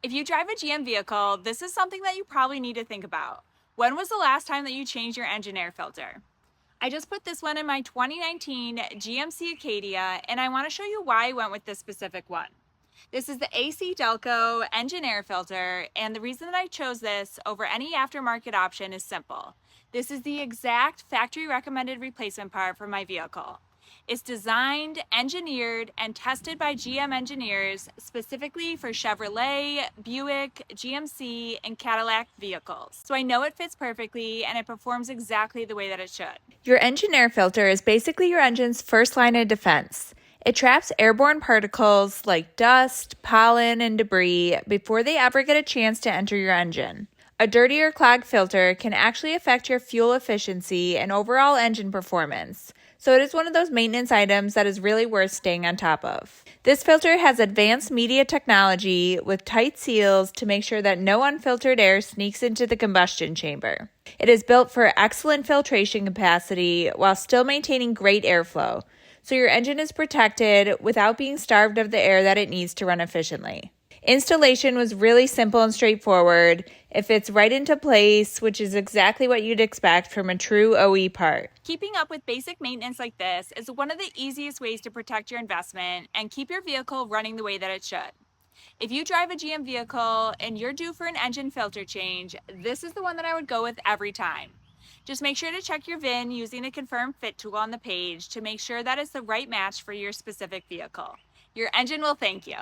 If you drive a GM vehicle, this is something that you probably need to think about. When was the last time that you changed your engine air filter? I just put this one in my 2019 GMC Acadia, and I want to show you why I went with this specific one. This is the ACDelco engine air filter, and the reason that I chose this over any aftermarket option is simple. This is the exact factory recommended replacement part for my vehicle. It's designed, engineered, and tested by GM engineers specifically for Chevrolet, Buick, GMC, and Cadillac vehicles. So I know it fits perfectly and it performs exactly the way that it should. Your engine air filter is basically your engine's first line of defense. It traps airborne particles like dust, pollen, and debris before they ever get a chance to enter your engine. A dirty or clogged filter can actually affect your fuel efficiency and overall engine performance, so it is one of those maintenance items that is really worth staying on top of. This filter has advanced media technology with tight seals to make sure that no unfiltered air sneaks into the combustion chamber. It is built for excellent filtration capacity while still maintaining great airflow, so your engine is protected without being starved of the air that it needs to run efficiently. Installation was really simple and straightforward. It fits right into place, which is exactly what you'd expect from a true OE part. Keeping up with basic maintenance like this is one of the easiest ways to protect your investment and keep your vehicle running the way that it should. If you drive a GM vehicle and you're due for an engine filter change, this is the one that I would go with every time. Just make sure to check your VIN using the confirm fit tool on the page to make sure that it's the right match for your specific vehicle. Your engine will thank you.